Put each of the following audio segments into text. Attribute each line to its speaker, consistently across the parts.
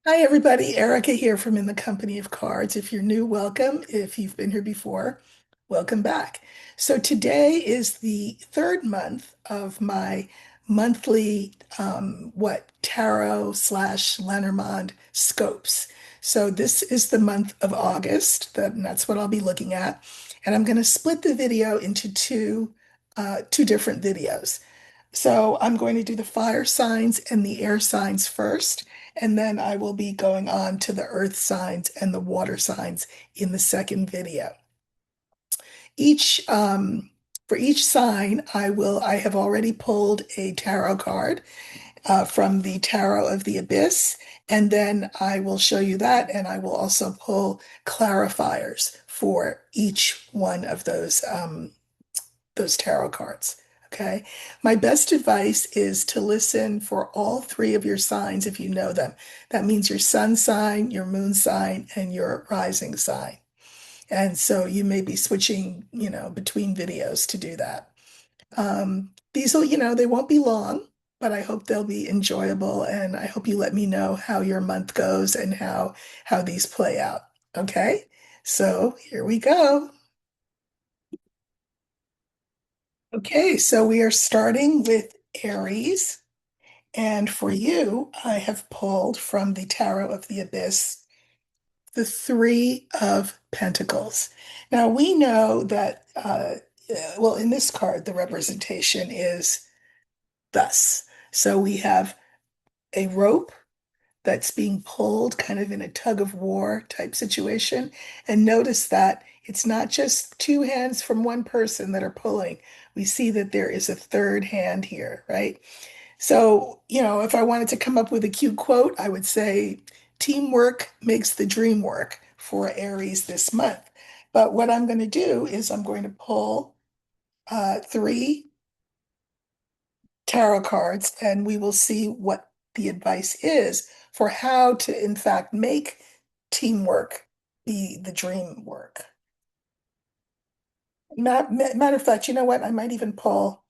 Speaker 1: Hi, everybody. Erica here from In the Company of Cards. If you're new, welcome. If you've been here before, welcome back. So today is the third month of my monthly, tarot slash Lenormand scopes. So this is the month of August, and that's what I'll be looking at. And I'm going to split the video into two different videos. So I'm going to do the fire signs and the air signs first, and then I will be going on to the earth signs and the water signs in the second video. Each For each sign, I have already pulled a tarot card from the Tarot of the Abyss, and then I will show you that, and I will also pull clarifiers for each one of those tarot cards. Okay. My best advice is to listen for all three of your signs if you know them. That means your sun sign, your moon sign, and your rising sign. And so you may be switching, between videos to do that. These will, they won't be long, but I hope they'll be enjoyable. And I hope you let me know how your month goes and how these play out. Okay. So here we go. Okay, so we are starting with Aries. And for you, I have pulled from the Tarot of the Abyss the Three of Pentacles. Now we know that, well, in this card, the representation is thus. So we have a rope that's being pulled kind of in a tug of war type situation. And notice that it's not just two hands from one person that are pulling. We see that there is a third hand here, right? So, if I wanted to come up with a cute quote, I would say, teamwork makes the dream work for Aries this month. But what I'm going to do is I'm going to pull three tarot cards and we will see what the advice is for how to, in fact, make teamwork be the dream work. Matter of fact, you know what? I might even pull,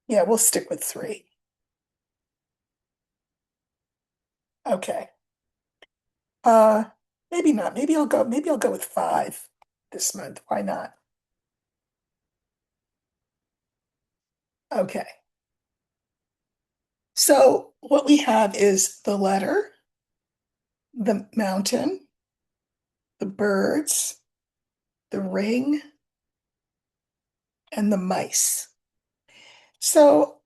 Speaker 1: yeah, we'll stick with three. Okay. Uh, maybe not. Maybe I'll go with five this month. Why not? Okay. So what we have is the letter, the mountain, the birds, the ring, and the mice. So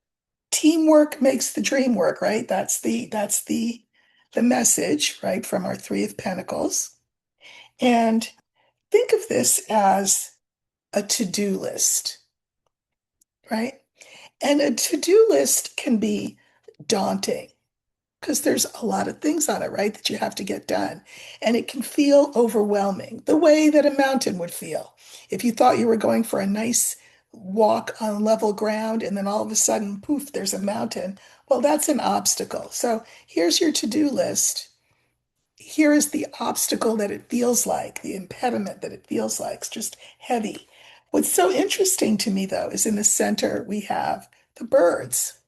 Speaker 1: teamwork makes the dream work, right? That's the message, right, from our Three of Pentacles. And think of this as a to-do list, right? And a to-do list can be daunting because there's a lot of things on it, right, that you have to get done. And it can feel overwhelming, the way that a mountain would feel. If you thought you were going for a nice walk on level ground and then all of a sudden, poof, there's a mountain. Well, that's an obstacle. So here's your to-do list. Here is the obstacle that it feels like, the impediment that it feels like. It's just heavy. What's so interesting to me, though, is in the center we have the birds.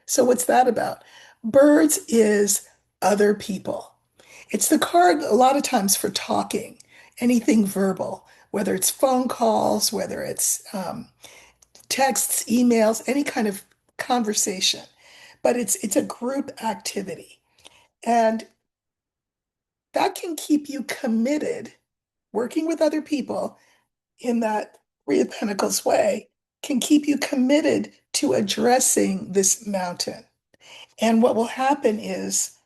Speaker 1: So what's that about? Birds is other people. It's the card a lot of times for talking, anything verbal, whether it's phone calls, whether it's texts, emails, any kind of conversation. But it's a group activity. And that can keep you committed, working with other people in that Three of Pentacles way, can keep you committed to addressing this mountain. And what will happen is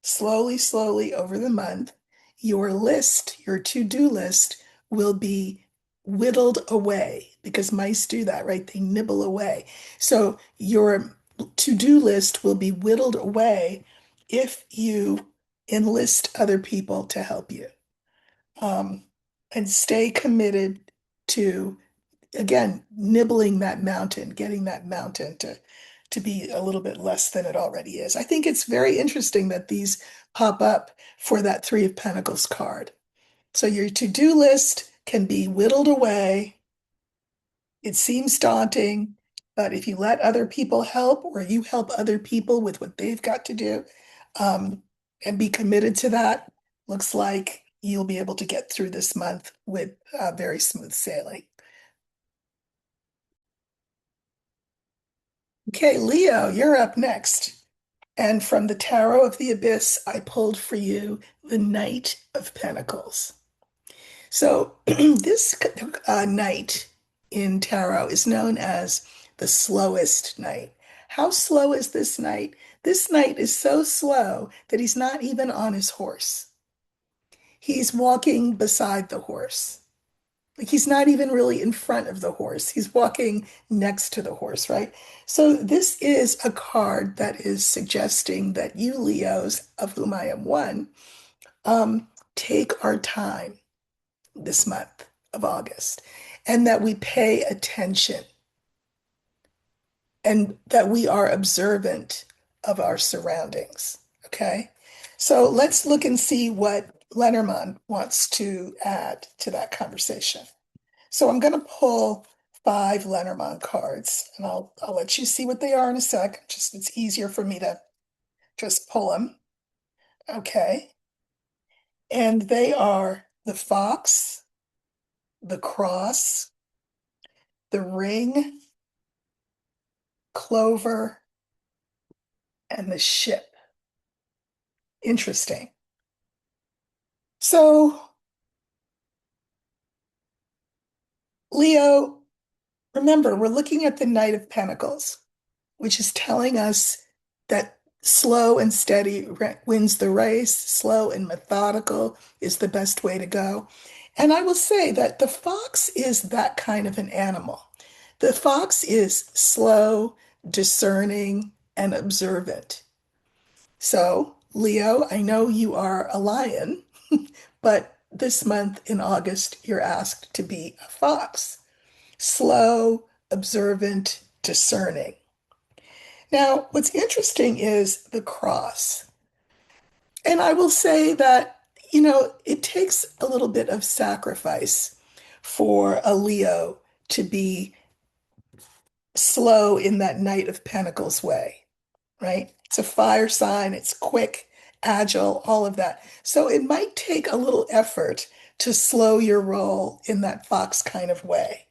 Speaker 1: slowly, slowly over the month, your list, your to-do list will be whittled away because mice do that, right? They nibble away. So your to-do list will be whittled away if you enlist other people to help you. Um, and stay committed to, again, nibbling that mountain, getting that mountain to be a little bit less than it already is. I think it's very interesting that these pop up for that Three of Pentacles card. So your to-do list can be whittled away. It seems daunting. But if you let other people help or you help other people with what they've got to do, um, and be committed to that, looks like you'll be able to get through this month with very smooth sailing. Okay, Leo, you're up next. And from the Tarot of the Abyss, I pulled for you the Knight of Pentacles. So this knight in tarot is known as the slowest knight. How slow is this knight? This knight is so slow that he's not even on his horse. He's walking beside the horse. Like he's not even really in front of the horse. He's walking next to the horse, right? So this is a card that is suggesting that you Leos, of whom I am one, take our time this month of August, and that we pay attention and that we are observant of our surroundings. Okay. So let's look and see what Lenormand wants to add to that conversation. So I'm going to pull five Lenormand cards and I'll let you see what they are in a sec. Just it's easier for me to just pull them. Okay. And they are the fox, the cross, the ring, clover, and the ship. Interesting. So, Leo, remember, we're looking at the Knight of Pentacles, which is telling us that slow and steady wins the race, slow and methodical is the best way to go. And I will say that the fox is that kind of an animal. The fox is slow, discerning, and observant. So, Leo, I know you are a lion, but this month in August, you're asked to be a fox. Slow, observant, discerning. Now, what's interesting is the cross. And I will say that, it takes a little bit of sacrifice for a Leo to be slow in that Knight of Pentacles way, right? It's a fire sign, it's quick, agile, all of that. So it might take a little effort to slow your roll in that fox kind of way.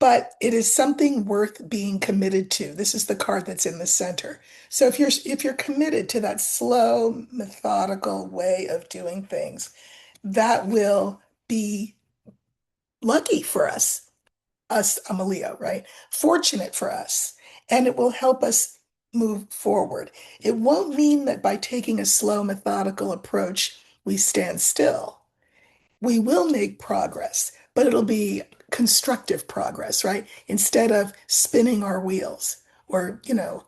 Speaker 1: But it is something worth being committed to. This is the card that's in the center. So if you're committed to that slow, methodical way of doing things, that will be lucky for us, I'm a Leo, right? Fortunate for us. And it will help us move forward. It won't mean that by taking a slow, methodical approach, we stand still. We will make progress, but it'll be constructive progress, right? Instead of spinning our wheels or,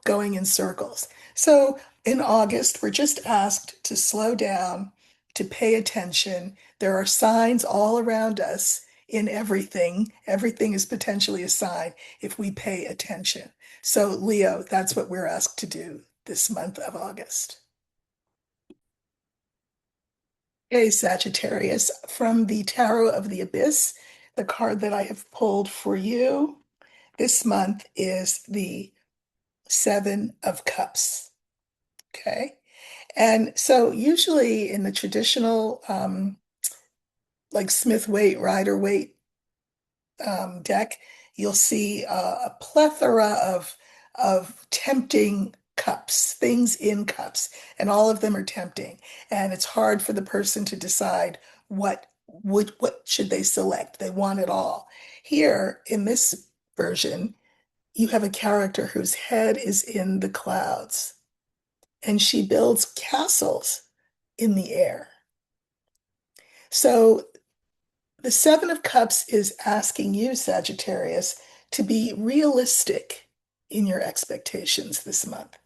Speaker 1: going in circles. So in August, we're just asked to slow down, to pay attention. There are signs all around us in everything. Everything is potentially a sign if we pay attention. So, Leo, that's what we're asked to do this month of August. Hey, Sagittarius, from the Tarot of the Abyss, the card that I have pulled for you this month is the Seven of Cups. Okay. And so usually in the traditional, like Smith Waite, Rider Waite deck, you'll see a plethora of tempting cups, things in cups, and all of them are tempting. And it's hard for the person to decide what should they select. They want it all. Here in this version, you have a character whose head is in the clouds, and she builds castles in the air. So the Seven of Cups is asking you, Sagittarius, to be realistic in your expectations this month,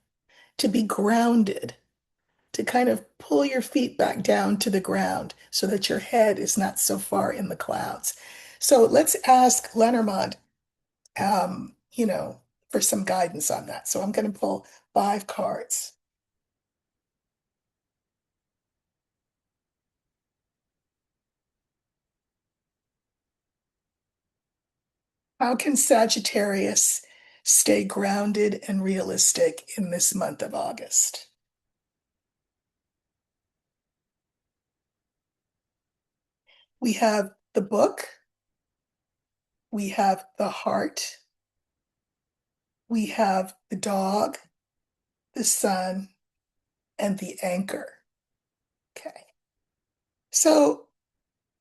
Speaker 1: to be grounded, to kind of pull your feet back down to the ground so that your head is not so far in the clouds. So let's ask Lenormand, for some guidance on that. So I'm going to pull five cards. How can Sagittarius stay grounded and realistic in this month of August? We have the book, we have the heart, we have the dog, the sun, and the anchor. Okay. So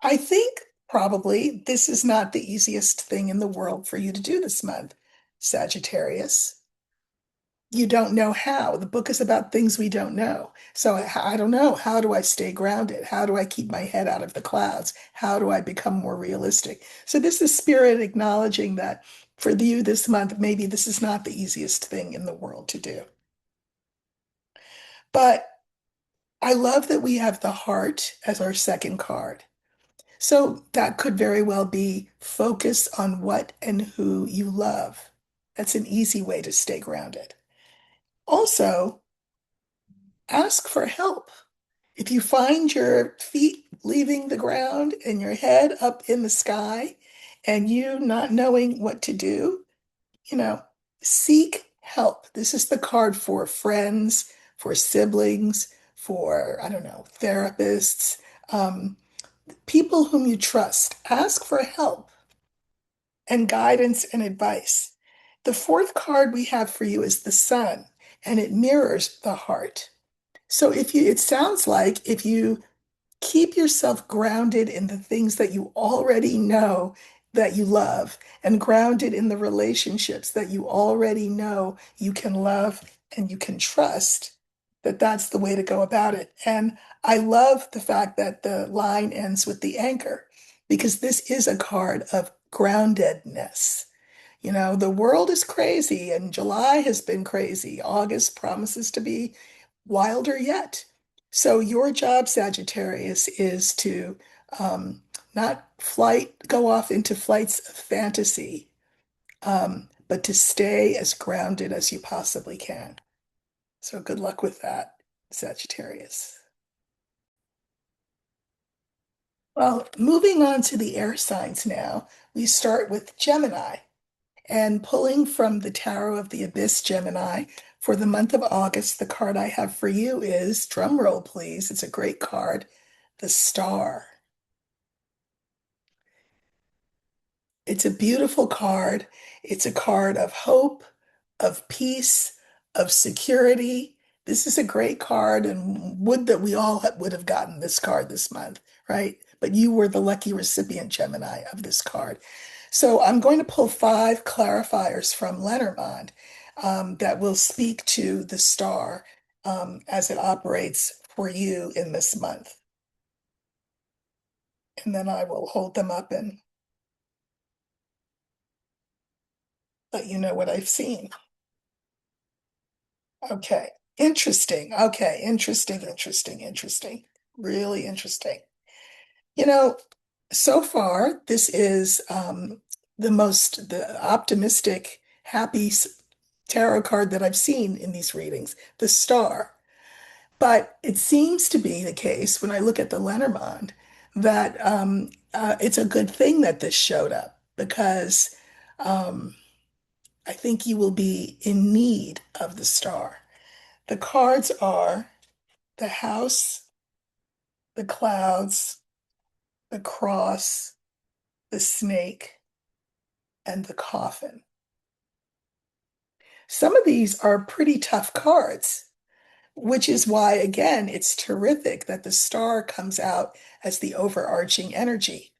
Speaker 1: I think probably this is not the easiest thing in the world for you to do this month, Sagittarius. You don't know how. The book is about things we don't know. So I don't know. How do I stay grounded? How do I keep my head out of the clouds? How do I become more realistic? So this is spirit acknowledging that for you this month, maybe this is not the easiest thing in the world to do. But I love that we have the heart as our second card. So that could very well be focus on what and who you love. That's an easy way to stay grounded. Also, ask for help. If you find your feet leaving the ground and your head up in the sky and you not knowing what to do, you know, seek help. This is the card for friends, for siblings, for, I don't know, therapists, people whom you trust. Ask for help and guidance and advice. The fourth card we have for you is the sun, and it mirrors the heart. So it sounds like if you keep yourself grounded in the things that you already know that you love and grounded in the relationships that you already know you can love and you can trust, that that's the way to go about it. And I love the fact that the line ends with the anchor because this is a card of groundedness. You know, the world is crazy and July has been crazy. August promises to be wilder yet. So your job, Sagittarius, is to not go off into flights of fantasy, but to stay as grounded as you possibly can. So good luck with that, Sagittarius. Well, moving on to the air signs now, we start with Gemini. And pulling from the Tarot of the Abyss, Gemini, for the month of August, the card I have for you is, drum roll please, it's a great card, the Star. It's a beautiful card. It's a card of hope, of peace, of security. This is a great card, and would that we all would have gotten this card this month, right? But you were the lucky recipient, Gemini, of this card. So I'm going to pull five clarifiers from Lenormand that will speak to the star as it operates for you in this month. And then I will hold them up and let you know what I've seen. Okay. Interesting. Okay. Interesting, interesting, interesting. Really interesting. You know, so far, this is the optimistic, happy tarot card that I've seen in these readings, the Star. But it seems to be the case when I look at the Lenormand that it's a good thing that this showed up because um, I think you will be in need of the Star. The cards are the house, the clouds, the cross, the snake, and the coffin. Some of these are pretty tough cards, which is why, again, it's terrific that the star comes out as the overarching energy.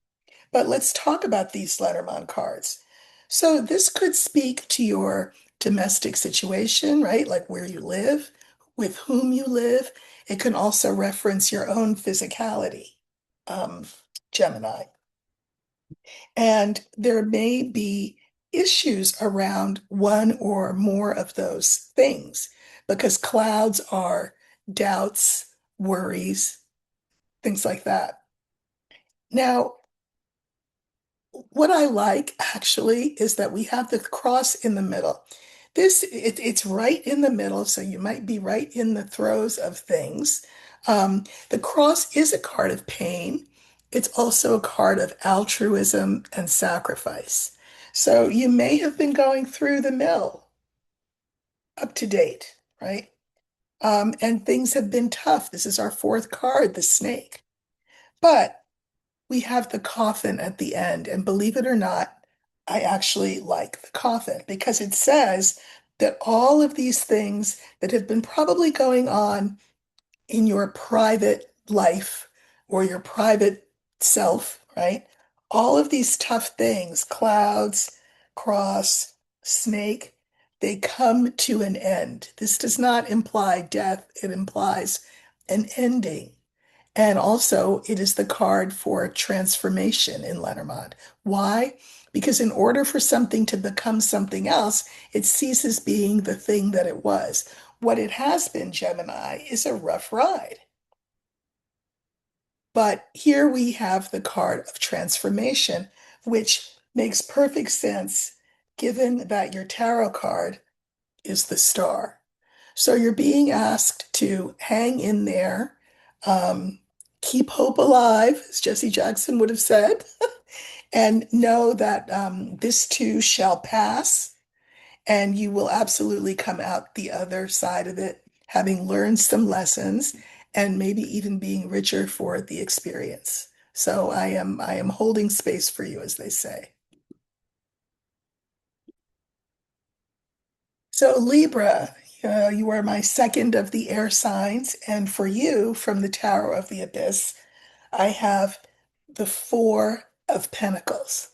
Speaker 1: But let's talk about these Lenormand cards. So this could speak to your domestic situation, right? Like where you live, with whom you live. It can also reference your own physicality, um, Gemini. And there may be issues around one or more of those things because clouds are doubts, worries, things like that. Now, what I like actually is that we have the cross in the middle. It's right in the middle, so you might be right in the throes of things. The cross is a card of pain. It's also a card of altruism and sacrifice. So you may have been going through the mill up to date, right? And things have been tough. This is our fourth card, the snake. But we have the coffin at the end. And believe it or not, I actually like the coffin because it says that all of these things that have been probably going on in your private life or your private self, right? All of these tough things, clouds, cross, snake, they come to an end. This does not imply death, it implies an ending. And also, it is the card for transformation in Lenormand. Why? Because in order for something to become something else, it ceases being the thing that it was. What it has been, Gemini, is a rough ride. But here we have the card of transformation, which makes perfect sense given that your tarot card is the star. So you're being asked to hang in there, um, keep hope alive, as Jesse Jackson would have said, and know that this too shall pass, and you will absolutely come out the other side of it, having learned some lessons and maybe even being richer for the experience. So I am holding space for you, as they say. So Libra, you are my second of the air signs, and for you, from the Tower of the Abyss, I have the Four of Pentacles.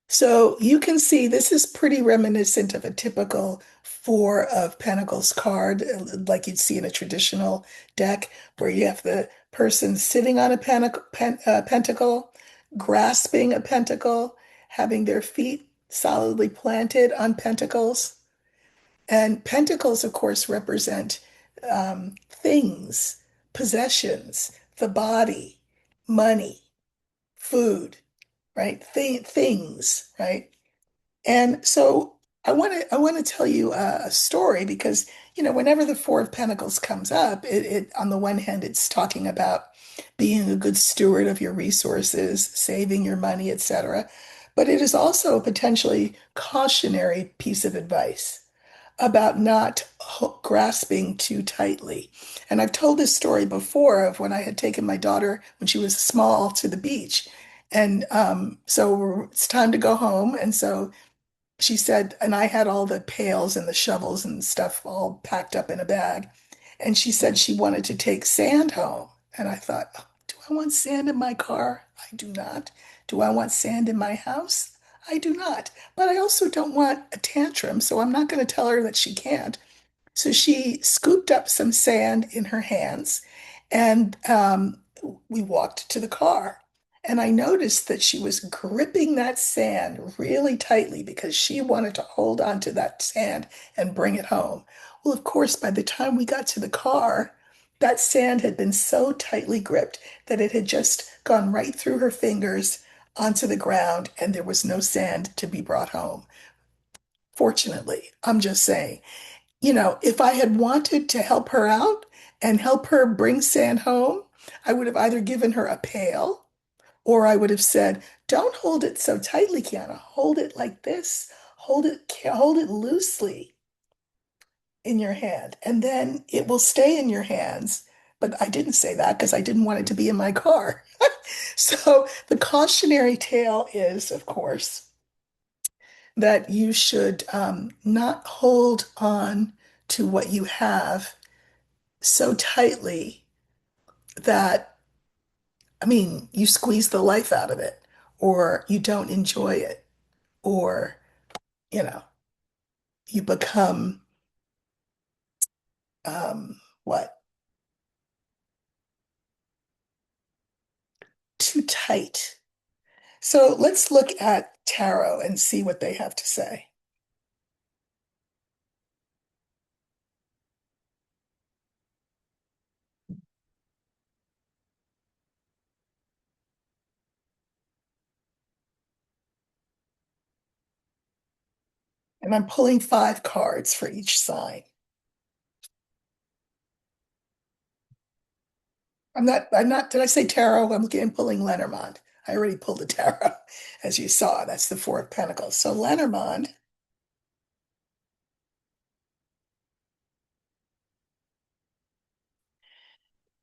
Speaker 1: So you can see this is pretty reminiscent of a typical Four of Pentacles card, like you'd see in a traditional deck, where you have the person sitting on a pentacle, grasping a pentacle, having their feet solidly planted on pentacles. And pentacles, of course, represent things, possessions, the body, money, food, right? Things, right? And so I want to tell you a story because, whenever the Four of Pentacles comes up, it on the one hand, it's talking about being a good steward of your resources, saving your money, etc. But it is also a potentially cautionary piece of advice about not grasping too tightly. And I've told this story before of when I had taken my daughter when she was small to the beach. And so it's time to go home. And so she said, and I had all the pails and the shovels and stuff all packed up in a bag. And she said she wanted to take sand home. And I thought, "Oh, do I want sand in my car? I do not. Do I want sand in my house? I do not. But I also don't want a tantrum, so I'm not going to tell her that she can't. So she scooped up some sand in her hands and we walked to the car. And I noticed that she was gripping that sand really tightly because she wanted to hold on to that sand and bring it home. Well, of course, by the time we got to the car, that sand had been so tightly gripped that it had just gone right through her fingers onto the ground, and there was no sand to be brought home. Fortunately, I'm just saying, if I had wanted to help her out and help her bring sand home, I would have either given her a pail or I would have said, don't hold it so tightly, Kiana. Hold it like this. Hold it loosely in your hand, and then it will stay in your hands. But I didn't say that because I didn't want it to be in my car. So the cautionary tale is, of course, that you should not hold on to what you have so tightly that, I mean, you squeeze the life out of it, or you don't enjoy it, or, you know, you become what? Too tight. So let's look at tarot and see what they have to say. And I'm pulling five cards for each sign. I'm not, did I say tarot? I'm pulling Lenormand. I already pulled the tarot, as you saw. That's the Four of Pentacles. So Lenormand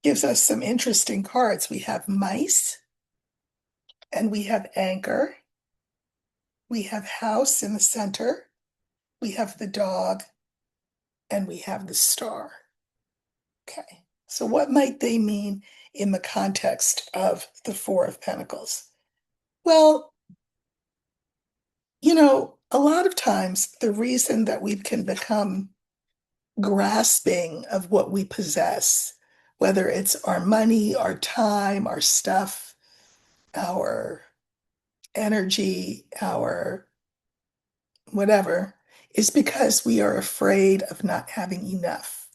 Speaker 1: gives us some interesting cards. We have mice and we have anchor. We have house in the center. We have the dog and we have the star. Okay. So what might they mean in the context of the Four of Pentacles? Well, a lot of times the reason that we can become grasping of what we possess, whether it's our money, our time, our stuff, our energy, our whatever, is because we are afraid of not having enough.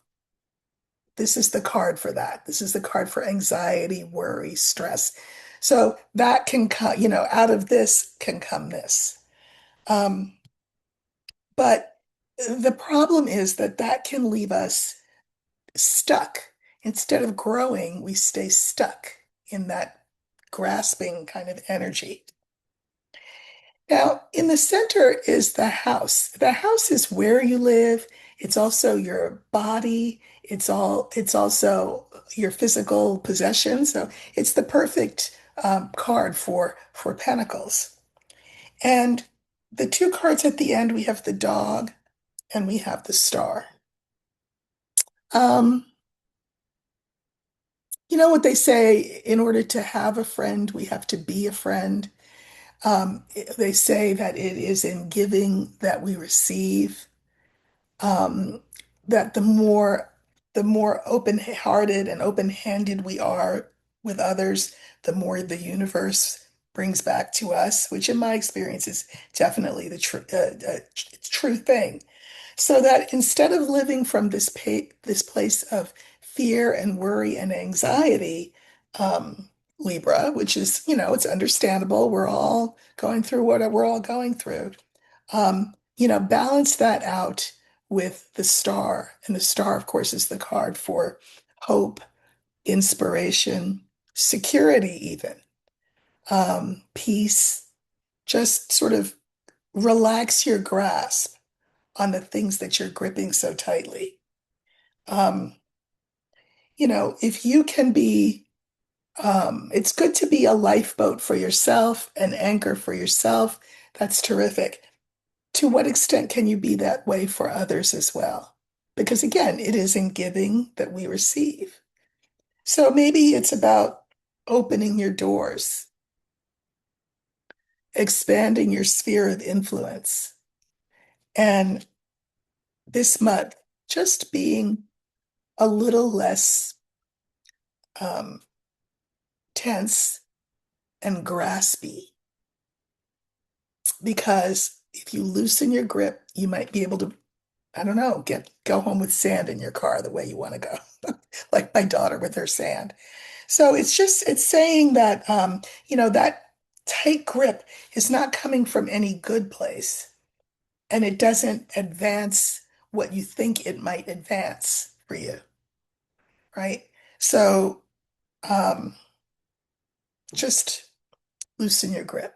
Speaker 1: This is the card for that. This is the card for anxiety, worry, stress. So that can come, out of this can come this. Um, but the problem is that that can leave us stuck. Instead of growing, we stay stuck in that grasping kind of energy. Now, in the center is the house. The house is where you live. It's also your body. It's also your physical possession. So it's the perfect card for Pentacles. And the two cards at the end, we have the dog and we have the star. Um, you know what they say, in order to have a friend, we have to be a friend. They say that it is in giving that we receive. um, that the more open-hearted and open-handed we are with others, the more the universe brings back to us, which in my experience is definitely the true thing. So that instead of living from this place of fear and worry and anxiety, Libra, which is, it's understandable. We're all going through what we're all going through. Balance that out with the star. And the star, of course, is the card for hope, inspiration, security, even peace. Just sort of relax your grasp on the things that you're gripping so tightly. Um, if you can be, it's good to be a lifeboat for yourself, an anchor for yourself. That's terrific. To what extent can you be that way for others as well? Because again, it is in giving that we receive. So maybe it's about opening your doors, expanding your sphere of influence, and this month, just being a little less um, tense and graspy. Because if you loosen your grip, you might be able to, I don't know, go home with sand in your car the way you want to go, like my daughter with her sand. So it's saying that, that tight grip is not coming from any good place, and it doesn't advance what you think it might advance for you, right? So um, just loosen your grip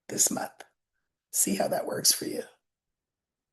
Speaker 1: this month. See how that works for you.